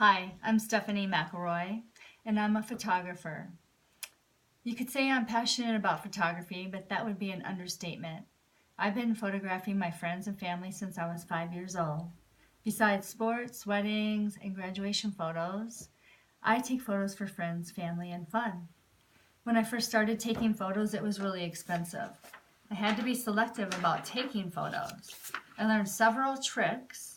Hi, I'm Stephanie McElroy, and I'm a photographer. You could say I'm passionate about photography, but that would be an understatement. I've been photographing my friends and family since I was 5 years old. Besides sports, weddings, and graduation photos, I take photos for friends, family, and fun. When I first started taking photos, it was really expensive. I had to be selective about taking photos. I learned several tricks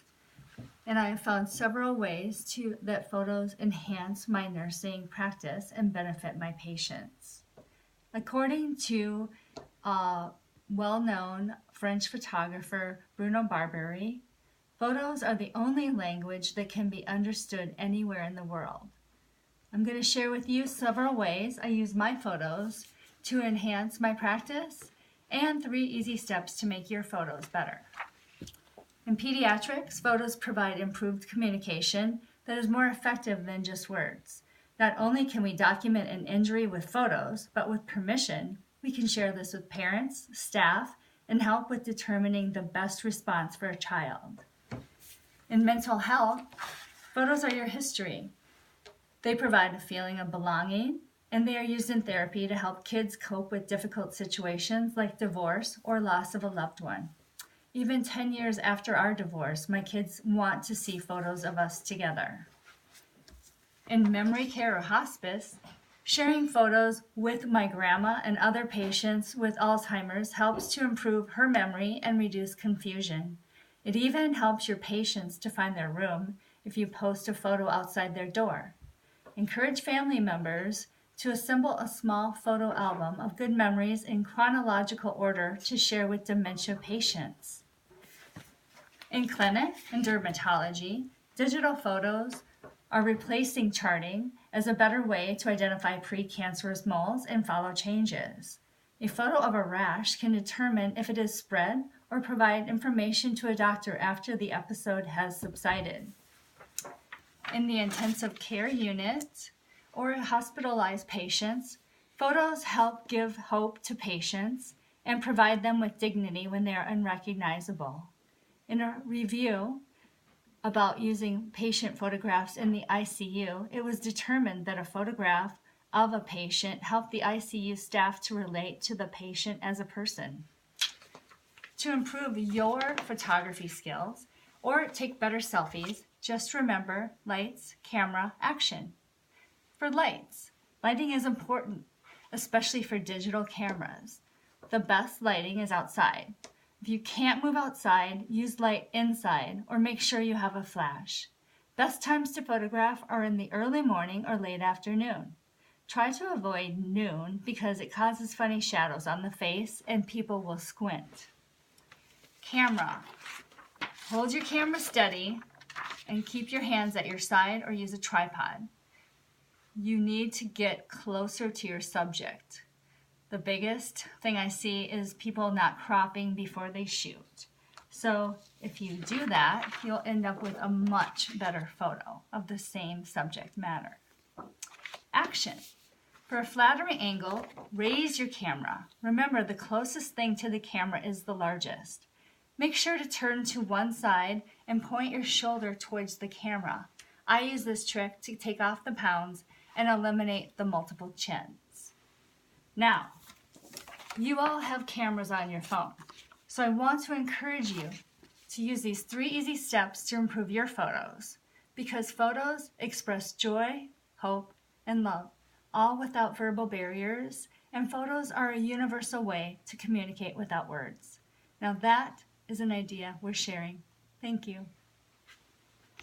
and I have found several ways that photos enhance my nursing practice and benefit my patients. According to well-known French photographer Bruno Barberi, photos are the only language that can be understood anywhere in the world. I'm going to share with you several ways I use my photos to enhance my practice and 3 easy steps to make your photos better. In pediatrics, photos provide improved communication that is more effective than just words. Not only can we document an injury with photos, but with permission, we can share this with parents, staff, and help with determining the best response for a child. In mental health, photos are your history. They provide a feeling of belonging, and they are used in therapy to help kids cope with difficult situations like divorce or loss of a loved one. Even 10 years after our divorce, my kids want to see photos of us together. In memory care or hospice, sharing photos with my grandma and other patients with Alzheimer's helps to improve her memory and reduce confusion. It even helps your patients to find their room if you post a photo outside their door. Encourage family members to assemble a small photo album of good memories in chronological order to share with dementia patients. In clinic and dermatology, digital photos are replacing charting as a better way to identify precancerous moles and follow changes. A photo of a rash can determine if it is spread or provide information to a doctor after the episode has subsided. In the intensive care unit or hospitalized patients, photos help give hope to patients and provide them with dignity when they are unrecognizable. In a review about using patient photographs in the ICU, it was determined that a photograph of a patient helped the ICU staff to relate to the patient as a person. To improve your photography skills or take better selfies, just remember lights, camera, action. For lights, lighting is important, especially for digital cameras. The best lighting is outside. If you can't move outside, use light inside or make sure you have a flash. Best times to photograph are in the early morning or late afternoon. Try to avoid noon because it causes funny shadows on the face and people will squint. Camera. Hold your camera steady and keep your hands at your side or use a tripod. You need to get closer to your subject. The biggest thing I see is people not cropping before they shoot. So if you do that, you'll end up with a much better photo of the same subject matter. Action. For a flattering angle, raise your camera. Remember, the closest thing to the camera is the largest. Make sure to turn to one side and point your shoulder towards the camera. I use this trick to take off the pounds and eliminate the multiple chins. Now, you all have cameras on your phone, so I want to encourage you to use these 3 easy steps to improve your photos, because photos express joy, hope, and love, all without verbal barriers, and photos are a universal way to communicate without words. Now that is an idea we're sharing. Thank you.